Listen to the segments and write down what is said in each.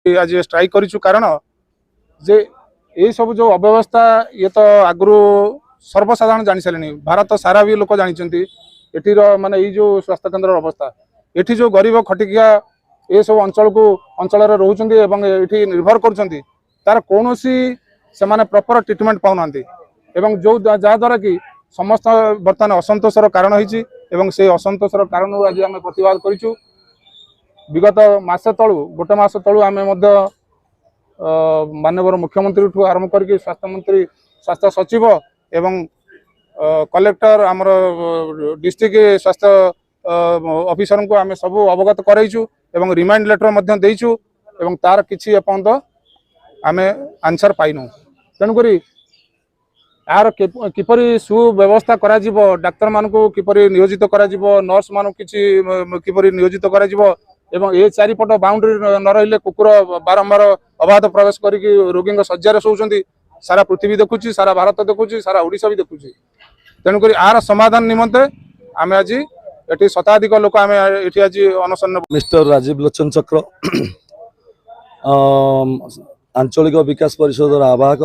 आज स्ट्राइक करिछु कारण जे ये सब जो अव्यवस्था ये तो आगु सर्वसाधारण जानी सारे भारत सारा भी लोक जानी एटीर माने ये जो स्वास्थ्य केन्द्र अवस्था एठी जो गरीब खटिकिया ये सब अंचल को अंचल रोचंती एवं एठी निर्भर कर तार कौन से माने प्रॉपर ट्रीटमेंट पाउना एवं जो जहाँ द्वारा कि समस्त बर्तमान असंतोषर कारण होती एवं से असंतोषर कारण आज आम प्रतिवाद करूँ। विगत मासे तलू गोटे मास तलू आम माननीय मुख्यमंत्री ठू आरंभ करके स्वास्थ्य मंत्री स्वास्थ्य सचिव एवं कलेक्टर आमर डिस्ट्रिक्ट स्वास्थ्य ऑफिसर को आम सब अवगत कराइछु एवं रिमाइंड लेटर देइछु एवं तार किछि एपर्यंत आम आंसर पाइनु। तेणुक यार किपरि सुव्यवस्था करा जिवो डाक्तर मान को किपरि नियोजित करा जिवो नर्स मान किपरि नियोजित करा जिवो एवं ए चारिपट बाउंड्री न रहिले कुकुर बारंबार अबाध प्रवेश करिक रोगी शज्या शोचंती सारा पृथ्वी देखुची सारा भारत देखुची सारा ओडिशा भी देखुची। तेणुक यार समाधान निमंते आम आज ये शताधिक लोक आम ये आज अनशन। मिस्टर राजीव लोचन चक्र आंचलिक विकास परिषद आवाहक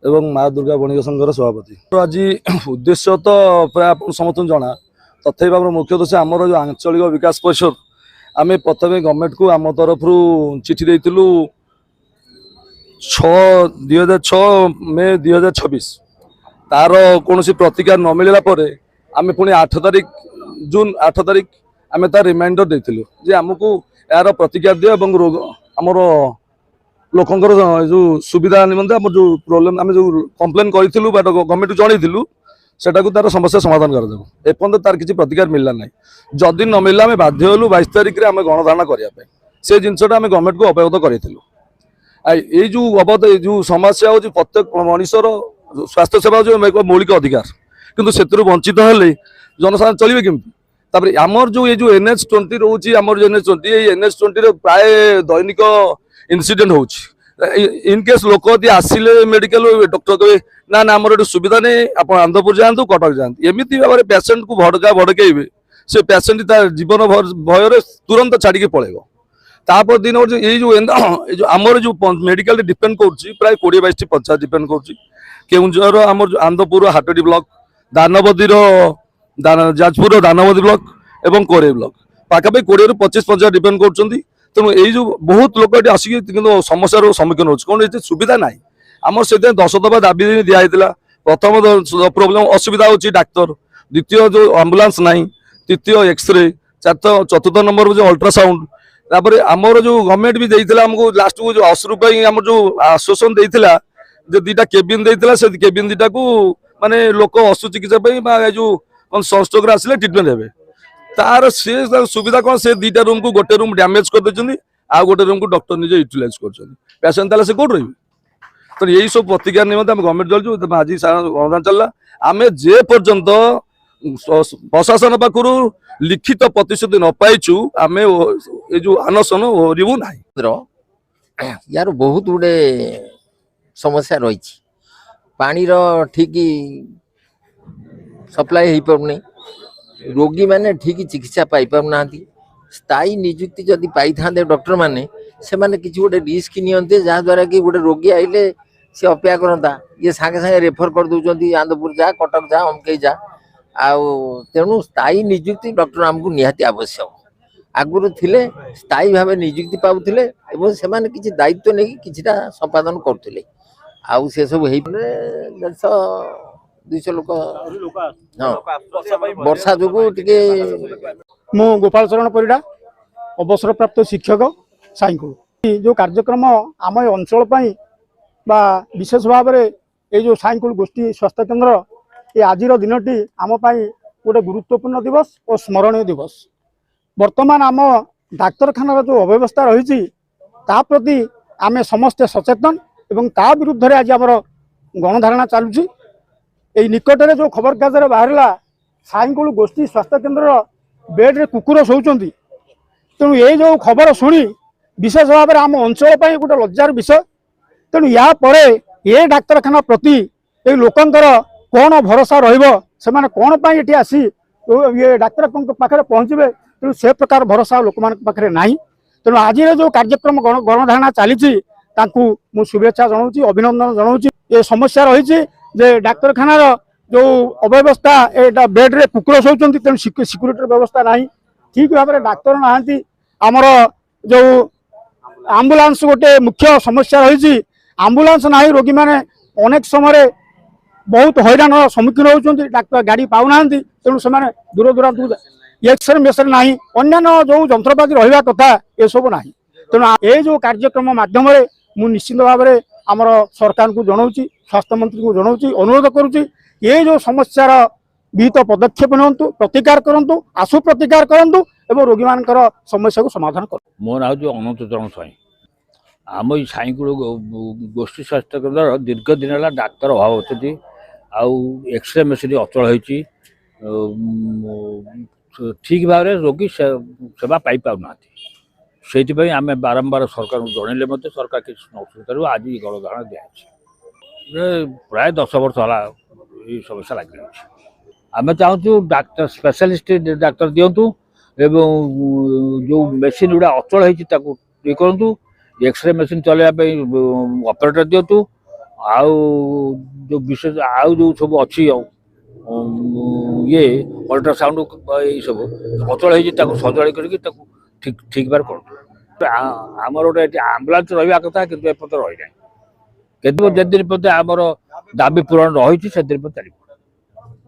एवं माँ दुर्गा बणिक संघर सभापति। आज उद्देश्य तो प्राय समस्त जना तथापि आम मुख्य उद्देश्य आमर जो आंचलिक विकास परिषद आम प्रथम गवर्नमेंट को आम तरफ चिठी देलु 2006 मे 2026 तार कौन प्रतिकार न मिलला आम पुणी 8 तारिख जून 8 तारिख आम तार रिमाइंडर देलु जे आमको यार प्रतिकार दियो एवं रोग आमर लोकंर जो सुविधा निमंते आम जो प्रोब्लेम आम जो कंप्लेन करूँ गवर्नमेंट को जनइलु सेटा को तार समस्या समाधान कर एपर्यंत तार किसी प्रतिकार मिलला ना जदि न मिलला आम बाध्य हलु 22 तारिख आम गणधारणा करने से जिनसा आम गवर्नमेंट को अवगत करूँ। ये जो अवध जो समस्या हो प्रत्येक मनुष्यर स्वास्थ्य सेवा जो मौलिक अधिकार किंतु से वंचित हेले जनसाधारण चलिए केमती आमर जो ये जो NH20 रोचे आमर NH20 NH20 प्राय दैनिक इनसीडेंट हो इनकेस लोक आसिले मेडिकल डॉक्टर कहे ना ना आमर सुविधा नहीं आप आंध्रपुर जातु कटक जातु एमती भाव में पेसेंट को भड़कईबे से पेसेंट जीवन भय तुरंत छाड़ी पलैब तापर दिन ये जो आमर जो मेडिकल डिपेंड कर प्राय 20-22 पंचायत डिपेंड कर आमर आंध्रपुर हाटडी ब्लॉक दानवदीर जाजपुर दानवदी ब्लॉक एवं कोरे ब्लॉक पाखापाखि 20-25 पंचायत डिपेंड कर तेणु ये जो बहुत लोक ये आसिक समस्या सम्मुखीन हो कौन सुविधा ना आम से 10 दफा दाबी दिखाई प्रथम प्रोब्लेम असुविधा होची डाक्तर द्वितीय जो आंबुलांस ना तृतीय एक्सरे चतुर्थ नंबर जो अल्ट्रासाउंड तापर आमर जो गवर्नमेंट भी देइथिला हमको लास्ट को जो 80 रुपये आम जो आश्वासन देइथिला जो 2टा केबिन देइथिला से केबिन 2टा को माने लोक अशु चिकित्सा जो सनस्ट्रोक आसिले ट्रिटमेंट हेबे तार से सुविधा कौन से 2टा रूम को गोटे रूम डैमेज कर देछन आ गोटे रूम को डॉक्टर निजे यूटिलाइज करछन पेशेंट ताले से कोड रही तो यही सब प्रतिकार निमंते हम गवर्नमेंट दल आज समाधान चलला आम जे पर्यंत प्रशासन पाखु लिखित प्रतिश्रुति न पाइछु आम ये जो आनसन ओरिबु नाही। यार बहुत गुड़े समस्या रही पानी ठीक सप्लाई हो पारनी रोगी माने ठीक चिकित्सा पाई पारना स्थायी नियुक्ति जदि पाई था डॉक्टर माने से माने किसी गोटे रिस्क नियंते जहाँ द्वारा कि गोटे रोगी आइले सी अपेक्षा करता ये सागे सागे रेफर कर दौरान आंध्रपुर जा कटक जा अमकई जा तेणु स्थायी नियुक्ति डॉक्टर आमको निहाती आवश्यक आगुरी थिले स्थायी भाव नियुक्ति पाउथिले एवं से माने किछि दायित्व नहीं किछिटा संपादन करथिले आउ से सब हेइ 150-200 लोक वर्षा जो टिके मु गोपाल चरण परिडा अवसर प्राप्त शिक्षक साईकुल जो कार्यक्रम आम अंचल बा विशेष भाव में ये जो साईकुल गोष्ठी स्वास्थ्य केन्द्र ये आज दिनटी आम गोटे गुरुत्वपूर्ण दिवस और स्मरणीय दिवस वर्तमान आम डाक्तखाना जो अव्यवस्था रही प्रति आम समस्ते सचेतन एवं ता विरुद्ध रे आज आमर गणधारणा चलुची निकटरे जो खबर कागज बाहरला साईकुल गोष्ठी स्वास्थ्य केन्द्र बेड्रे कुकुर शोचंती तेणु ये जो खबर शुणी विशेष भाव में आम अंचल गोटे लज्जार विषय तेणु या परे ये डाक्तखाना प्रति ये लोकंकर कौन भरोसा रही कौन ये आसी ये डाक्तर पाखे पहुँचे तेणु से प्रकार भरोसा लोक पाखे ना ତେଣୁ ଆଜିର ଯୋଉ କାର୍ଯ୍ୟକ୍ରମ ଗଣଧାରଣା ଚାଲିଛି ତାଙ୍କୁ ମୁଁ ଶୁଭେଚ୍ଛା ଜଣାଉଛି, ଅଭିନନ୍ଦନ ଜଣାଉଛି। ଏ ସମସ୍ୟା ରହିଛି ଯେ ଡାକ୍ତରଖାନାର ଯୋଉ ଅବ୍ୟବସ୍ଥା, ଏଇଟା ବେଡ୍ରେ କୁକୁର ଶୋଉଛନ୍ତି, ତେଣୁ ସିକ୍ୟୁରିଟିର ବ୍ୟବସ୍ଥା ନାହିଁ, ଠିକ୍ ଭାବରେ ଡାକ୍ତର ନାହାନ୍ତି। ଆମର ଯୋଉ ଆମ୍ବୁଲାନ୍ସ ଗୋଟେ ମୁଖ୍ୟ ସମସ୍ୟା ରହିଛି, ଆମ୍ବୁଲାନ୍ସ ନାହିଁ, ରୋଗୀମାନେ ଅନେକ ସମୟରେ ବହୁତ ହଇରାଣର ସମ୍ମୁଖୀନ ହେଉଛନ୍ତି, ଡାକ୍ତର ଗାଡ଼ି ପାଉନାହାନ୍ତି, ତେଣୁ ସେମାନେ ଦୂର ଦୂରାନ୍ତକୁ ଏକ୍ସରେ ମେସିନ୍ ନାହିଁ, ଅନ୍ୟାନ୍ୟ ଯୋଉ ଯନ୍ତ୍ରପାତି ରହିବା କଥା ଏସବୁ ନାହିଁ। ତେଣୁ ଏଇ ଯୋଉ କାର୍ଯ୍ୟକ୍ରମ ମାଧ୍ୟମରେ ମୁଁ ନିଶ୍ଚିତ ଭାବରେ ଆମର ସରକାରଙ୍କୁ ଜଣାଉଛି, ସ୍ୱାସ୍ଥ୍ୟମନ୍ତ୍ରୀଙ୍କୁ ଜଣାଉଛି, ଅନୁରୋଧ କରୁଛି ଏ ଯୋଉ ସମସ୍ୟାର ବିହିତ ପଦକ୍ଷେପ ନିଅନ୍ତୁ, ପ୍ରତିକାର କରନ୍ତୁ, ଆଶୁ ପ୍ରତିକାର କରନ୍ତୁ ଏବଂ ରୋଗୀମାନଙ୍କର ସମସ୍ୟାକୁ ସମାଧାନ କରନ୍ତୁ। ମୋ ନାଁ ହେଉଛି ଅନନ୍ତ ଚରଣ ସ୍ୱାଇଁ। ଆମ ଏଇ ସାଇଁକୁଳ ଗୋଷ୍ଠୀ ସ୍ୱାସ୍ଥ୍ୟ କେନ୍ଦ୍ରର ଦୀର୍ଘ ଦିନ ହେଲା ଡାକ୍ତର ଅଭାବ ଅଛନ୍ତି, ଆଉ ଏକ୍ସରେ ମେସିନ୍ ଅଚଳ ହୋଇଛି, ଠିକ୍ ଭାବରେ ରୋଗୀ ସେବା ପାଇପାରୁନାହାନ୍ତି। ସେଇଥିପାଇଁ ଆମେ ବାରମ୍ବାର ସରକାରଙ୍କୁ ଜଣାଇଲେ ମଧ୍ୟ ସରକାର କିଛି ନ ଶୁଣିବାରୁ ଆଜି ଗଣଧାରଣା ଦିଆଯାଇଛି। ପ୍ରାୟ 10 ବର୍ଷ ହେଲା ଏଇ ସମସ୍ୟା ଲାଗି ରହିଛି। ଆମେ ଚାହୁଁଛୁ ଡାକ୍ତର ସ୍ପେଶାଲିଷ୍ଟ ଡାକ୍ତର ଦିଅନ୍ତୁ ଏବଂ ଯେଉଁ ମେସିନ୍ ଗୁଡ଼ା ଅଚଳ ହେଇଛି ତାକୁ ଇଏ କରନ୍ତୁ, ଏକ୍ସରେ ମେସିନ୍ ଚଲାଇବା ପାଇଁ ଅପରେଟର ଦିଅନ୍ତୁ, ଆଉ ଯେଉଁ ବିଶେଷ ଆଉ ଯେଉଁ ସବୁ ଅଛି ଇଏ ଅଲ୍ଟ୍ରାସାଉଣ୍ଡ ଏଇସବୁ ଅଚଳ ହେଇଛି ତାକୁ ସଜାଡ଼ି କରିକି ତାକୁ ଠିକ୍ ଭାବରେ କରନ୍ତୁ। ଆମର ଗୋଟେ ଏଠି ଆମ୍ବୁଲାନ୍ସ ରହିବା କଥା କିନ୍ତୁ ଏପର୍ଯ୍ୟନ୍ତ ରହିନାହିଁ, କିନ୍ତୁ ଯେଦିନ ପର୍ଯ୍ୟନ୍ତ ଆମର ଦାବି ପୂରଣ ରହିଛି ସେଦିନ ପର୍ଯ୍ୟନ୍ତ ଚାଲିବ।